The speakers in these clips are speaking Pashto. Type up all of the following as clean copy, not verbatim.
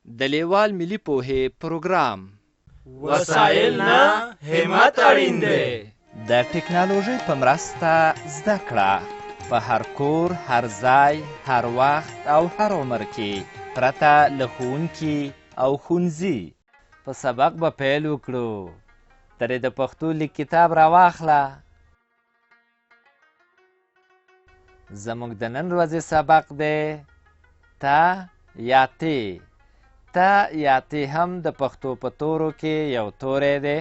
د لیوال ملي پوهې پروګرام وسایل نه همت اړین دی. د ټکنالوژۍ په مرسته زده کړه په هر کور، هر ځای، هر وخت او هر عمر کې پرته له ښوونکي او ښوونځي. په سبق به پیل وکړو. ترې د پښتو لیک کتاب راواخله. زموږ د نن ورځې سبق دی تا یا تی. تا یا تی هم د پښتو په تورو کې یو توری دی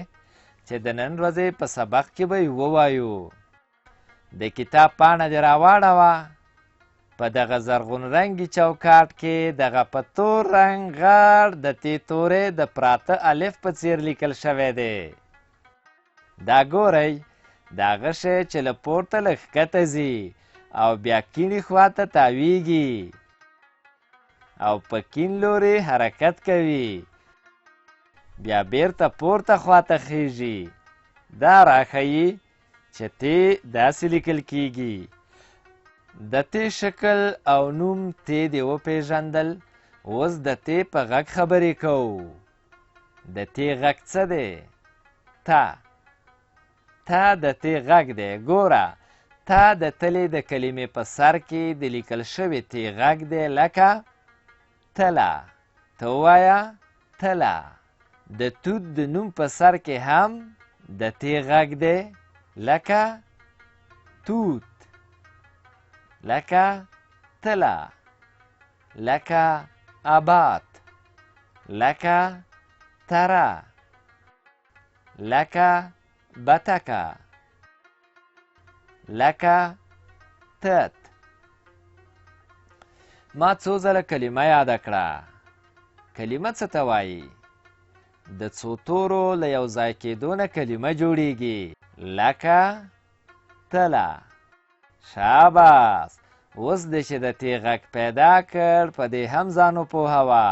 چې د نن ورځې په سبق کې به یې ووایو. د کتاب پاڼه دې راواړوه. په دغه زرغون رنګي چوکاټ کې دغه په تور رنګ غاړ د تی توری د پراته الف په څیر لیکل شوی دی. دا ګورئ دغه شی چې له پورته له ښکته ځي او بیا کیڼې خواته تاویږي او په کیڼ لوري حرکت کوي، بیا بیرته پورته خواته خیږي. دا راښیي چې تی داسې لیکل کیږي. د تی شکل او نوم تی دې وپېژندل. اوس د تی په غږ خبرې کوو. د تی غږ څه دی؟ تا. تا د تی غږ دی. ګوره تا د تلې د کلمې په سر کې د لیکل شوي تی غږ دی لکه تله. ته ووایه تله. د توت د نوم په سر کې هم د تی غږ دی لکه توت، لکه تله، لکه آباد، لکه تره، لکه بتکه، لکه تت. ما څو ځله کلمه یاده کړه. کلمه څه ته وایي؟ د څو تورو له یو ځای کېدو نه کلمه جوړیږي. لکه تله. شاباس. اوس دې چې د تی غږ پیدا کړ په دې هم ځان وپوهوه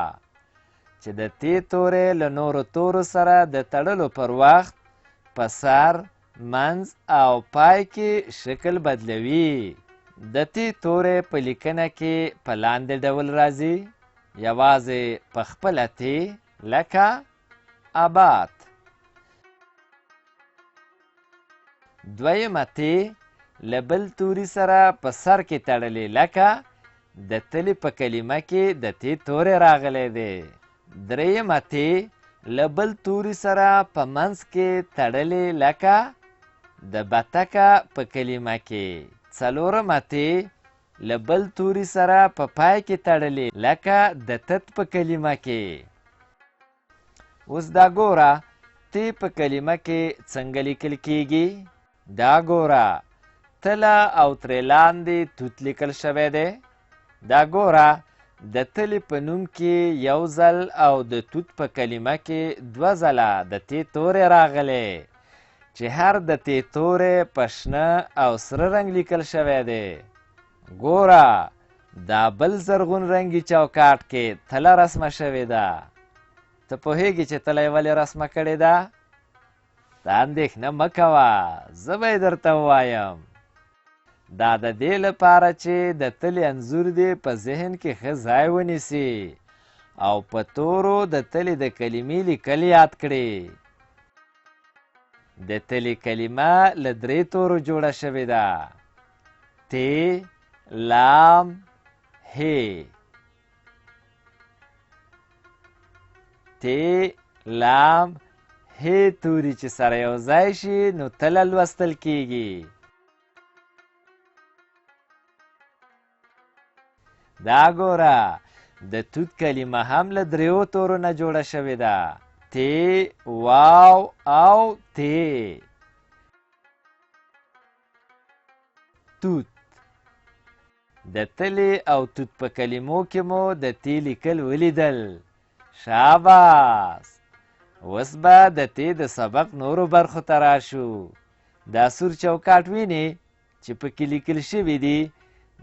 چې د تی توری له نورو تورو سره د تړلو پر وخت په سر، منځ او پای کې شکل بدلوي. د تی توری په لیکنه کې په لاندې ډول راځي. یوازې په خپله تی لکه آباد. دویمه تی له بل توري سره په سر کې تړلې لکه د تلې په کلمه کې د تی توری راغلی دی. دریمه تی له بل توري سره په منځ کې تړلې لکه د بتکه په کلمه کې. څلورمه تی له بل توري سره په پای کې تړلې لکه د تت په کلمه کې. اوس دا ګوره تی په کلمه کې څنګه لیکل کیږي. دا ګوره تله او ترې لاندې توت لیکل شوی دی. دا ګوره د تلې په نوم کې یو ځل او د توت په کلمه کې دوه ځله د تی توری راغلی چې هر د تی توری په شنه او سره رنګ لیکل شوی دی. ګوره دا بل زرغون رنګي چوکاټ کې تله رسمه شوې ده. ته پوهېږې چې تله یې ولې رسمه کړې ده؟ ته اندېښنه مه کوه، زه به یې درته ووایم. دا د دې لپاره چې د تلې انځور دې په ذهن کې ښه ځای ونیسي او په تورو د تلې د کلمې لیکل یاد کړي. د تلې کلمه له 3 تورو جوړه شوې ده. تی، لام، هی. تی، لام، هی توري چې سره یو ځای شي نو تله لوستل کیږي. دا ګوره د توت کلمه هم له 3 تورو نه جوړه شوې ده. تی، واو او تی. توت. د تلې او توت په کلمو کې مو د تی لیکل ولیدل. شاباس. اوس به د تی د سبق نورو برخو ته راشو. دا سور چوکاټ وینې چې پکې لیکل شوي دي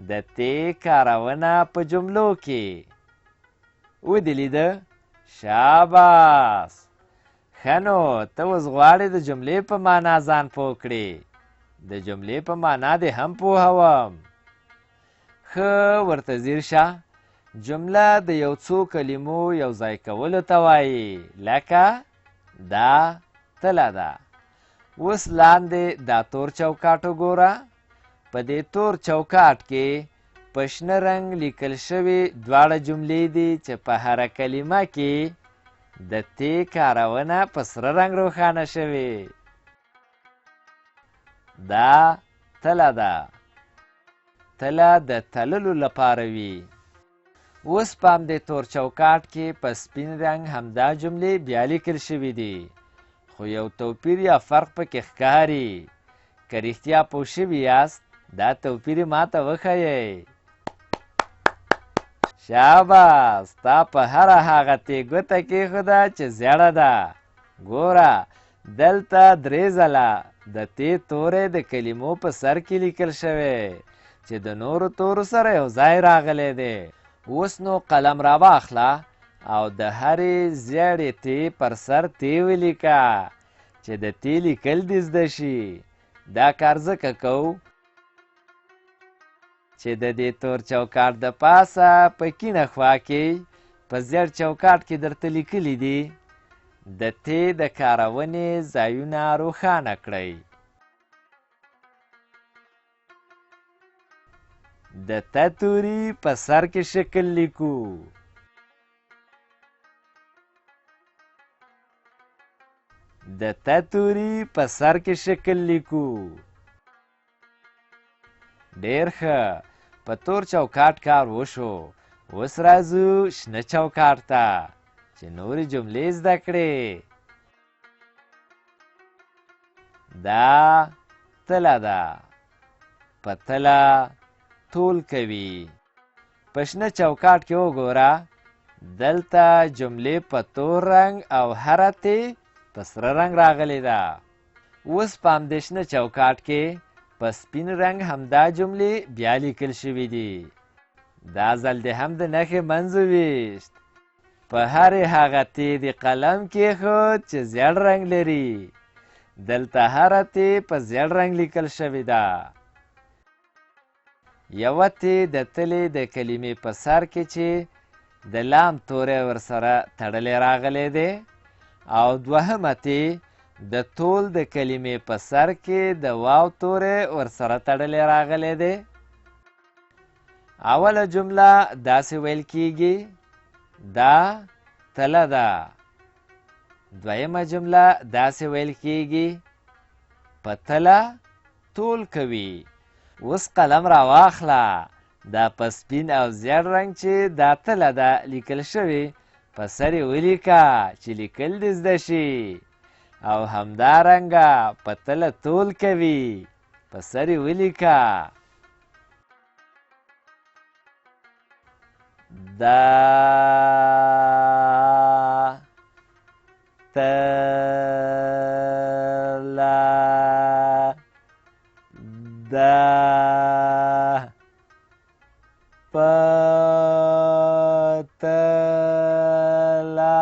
د تی کارونه په جملو کې. ودې لیده؟ شاباس. ښه نو ته اوس غواړې د جملې په معنا ځان پوه کړې. د جملې په معنا دې هم پوهوم. ښه ورته ځیر شه. جمله د یو څو کلمو یو ځای کولو ته وایي، لکه دا تله ده. اوس لاندې دا تور چوکاټ وګوره. په دې تور چوکاټ کې په شنه رنګ لیکل شوي دواړه جملې دي چې په هره کلمه کې د ت کارونه په سره رنګ روښانه شوې. دا تله ده. تله د تللو لپاره وي. اوس په همدې تور چوکاټ کې په سپین رنګ همدا جملې بیا لیکل شوي دي، خو یو توپیر یا فرق پکې ښکاري. که رښتیا پوه شوي یاست دا توپیر یې ماته وښیئ. شاباس، تا په هره هغه تی ګوته کېښوده چې زیړه ده. ګوره دلته 3 ځله د تی توری د کلمو په سر کې لیکل شوی چې د نورو تورو سره یو ځای راغلی دی. اوس نو قلم را واخله او د هرې زیړې تی پر سر تی ولیکه چې د تی لیکل دې زده شي. دا کار ځکه کوو چې د دې تور چوکاټ د پاسه په کیڼه خوا کې په زیړ چوکاټ کې درته لیکلي دي د تی د کارونې ځایونه روښانه کړئ. د ت توري په سر کې شکل لیکو. د ت توري په سر کې شکل لیکو. ډېر ښه، په تور چوکاټ کار وشو. اوس راځو شنه چوکاټ ته چې نورې جملې زده کړې. دا تله ده. په تله تول کوي. په شنه چوکاټ کې وګوره، دلته جملې په تور رنګ او هره تی په سره رنګ راغلې ده. اوس په همدې شنه چوکاټ کې په سپین رنګ همدا جملې بیا لیکل شوي دي. دا ځل دې هم د نښې منځ وویشت. په هرې هغه تی دې قلم کېښود چې زیړ رنګ لري. دلته هره تی په زیړ رنګ لیکل شوې ده. یوه تی د تلې د کلمې په سر کې چې د لام توری ورسره تړلی راغلی دی، او دوهمه تی د تول د کلمې په سر کې د واو توری ورسره تړلی راغلی دی. اوله جمله داسې ویل کیږي، دا تله ده. دویمه جمله داسې ویل کیږي، په تله تول کوي. اوس قلم را واخله، دا په سپین او زیړ رنګ چې دا تله ده لیکل شوي په سر یې ولیکه چې لیکل دې زده شي. او همدارنګه په تله تول کوي، په سر یې ولیکه. دا تله ده. په تله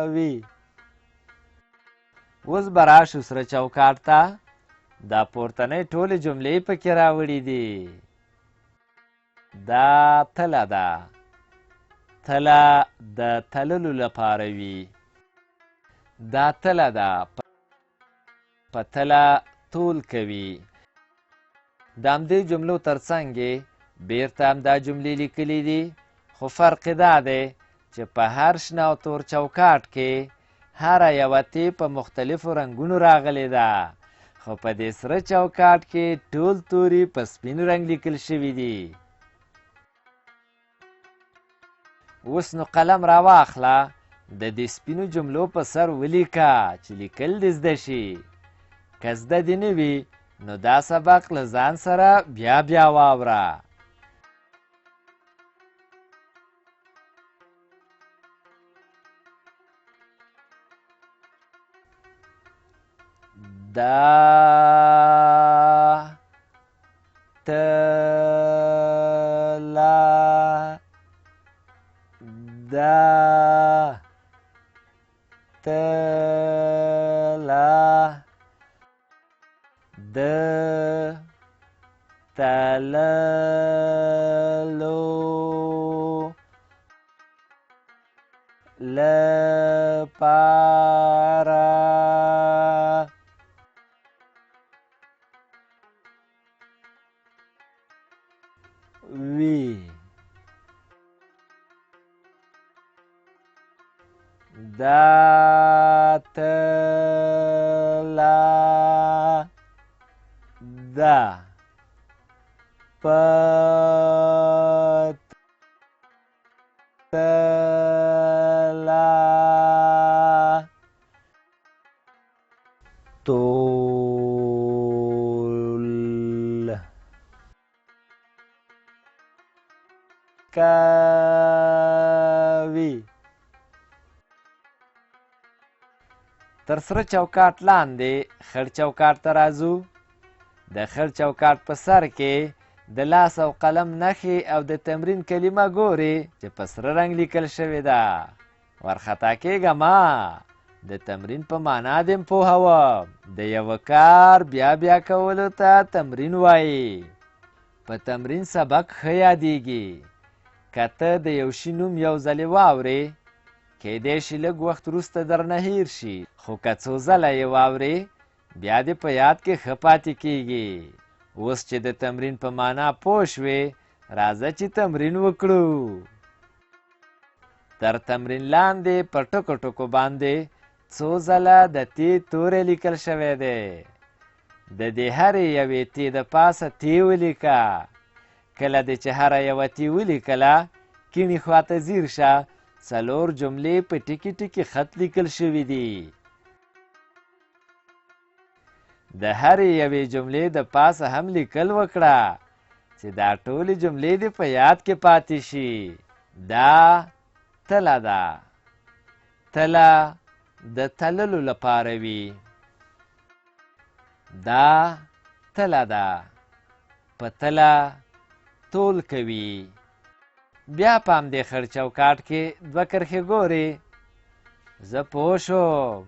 کوي. اوس به راشو سره چوکاټ ته. دا پورتنۍ ټولې جملې پکې راوړي دي. دا تله ده. تله د تللو لپاره وي. دا تله ده. په تله تول کوي. د همدې جملو ترڅنګ یې بیرته همدا جملې لیکلي دي، خو فرق یې دا دی چې په هر شنه او تور چوکاټ کې هره یوه تی په مختلفو رنګونو راغلې ده، خو په دې سره چوکاټ کې ټول توري په سپین رنګ لیکل شوي دي. اوس نو قلم را واخله، د دې سپینو جملو په سر ولیکه چې لیکل دې زده شي. که زده دې نه وي نو دا سبق له ځان سره بیا بیا واوره. دا تله دا تلا د تللو لپاره وي دا تلا دا پت تلا تول کوي تر سره چوکاټ لاندې خړ چوکاټ ته راځو د خړ چوکاټ په سر کې د لاس او قلم نښې او د تمرین کلمه ګورې چې په سره رنګ لیکل شوې ده ورخطا کېږه ما د تمرین په معنا دې پوهوم د یوه کار بیا بیا کولو ته تمرین وایي په تمرین سبق ښه یادیږي که ته د یو شي نوم یو ځلې واورې کیدای شي لږ وخت وروسته درنه هیر شي خو که څو ځله یې واورې بیا دې په یاد کې ښه پاتې کیږي اوس چې د تمرین په معنا پوه شوې راځه چې تمرین وکړو تر تمرین لاندې په ټکو ټکو باندې څو ځله د تی توری لیکل شوی دی د دې هرې یوې تی د پاسه تی ولیکه کله دې چې هره یوه تی ولیکله کیڼې خواته ځیر شه 4 جملې په ټکي ټکي خط لیکل شوي دي د هرې یوې جملې د پاسه هم لیکل وکړه چې دا ټولې جملې دې په یاد کې پاتې شي دا تله ده تله د تللو لپاره وي دا تله ده په تله تول کوي بیا په همدې خړ چوکاټ کې 2 کرښې ګورې زه پوه شوم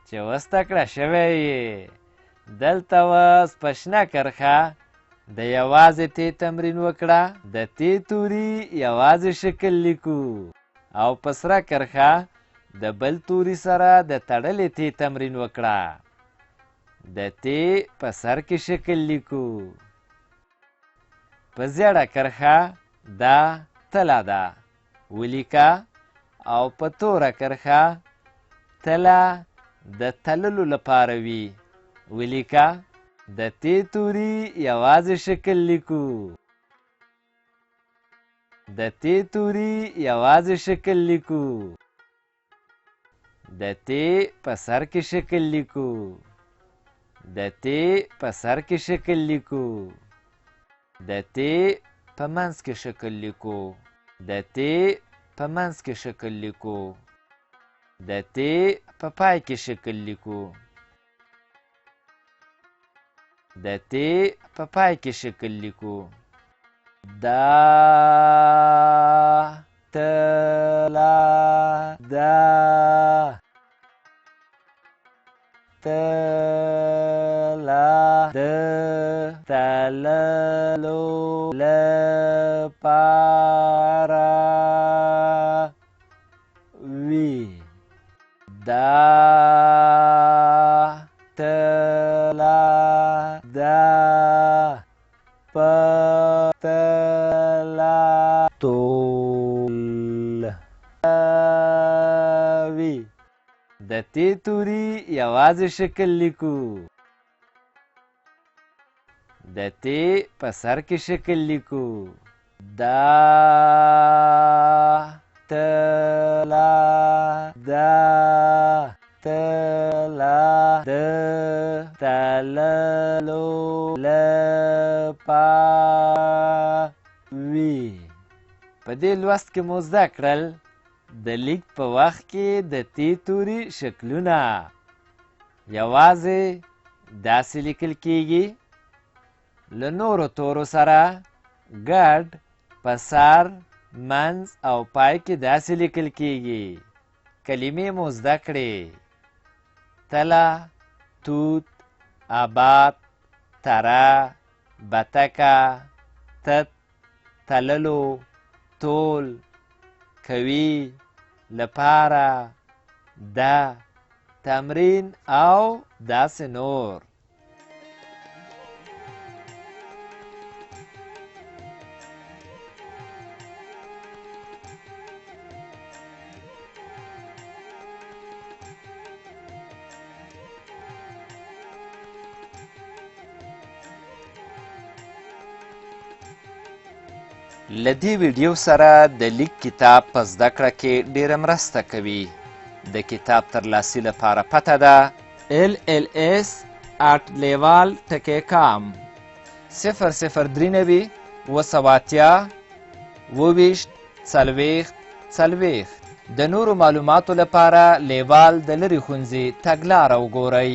چې اوس تکړه شوی یې دلته اوس په شنه کرښه د یوازې تی تمرین وکړه د تی توري یوازې شکل لیکو او په سره کرښه د بل توري سره د تړلې تی تمرین وکړه د تی په سر کې شکل لیکو په زیړه کرښه دا تله ده ولیکه او په توره کرښه تله د تللو لپاره وي ولیکه د تی توري یوازې شکل لیکو د تی توري یوازې شکل لیکو د تی په سر کې شکل لیکو د تی په سر کې شکل لیکو د تی په منځ کې شکل لیکو د تی په منځ کې شکل لیکو د تی په پای کې شکل لیکو د تی په پای کې شکل لیکو دا تلا دا تلا د تللو لپاره وي دا تلا دا پتلا تول وي د تی توري یوازې شکل لیکو د تی په سر کې شکل لیکو دا تلا دا تلا د تللو لپاره وي په دې لوست کې مو زده کړل د لیک په وخت کې د تی توري شکلونه یوازې داسې لیکل کیږي له نورو تورو سره ګډ په سر منځ او پای کې داسې لیکل کیږي. کلمې مو زده کړې: تله، توت، آباد، تره، بتکه، تت، تللو، تول، کوي، لپاره، ده، تمرین او داسې نور. له دې ویډیو سره د لیک کتاب په زده کړه کې ډیره مرسته کوي. د کتاب ترلاسي لپاره پته ده LLS@leval.com 003 280 24 40. د نورو معلوماتو لپاره لیوال د لرې ښوونځي تګلاره وګورئ.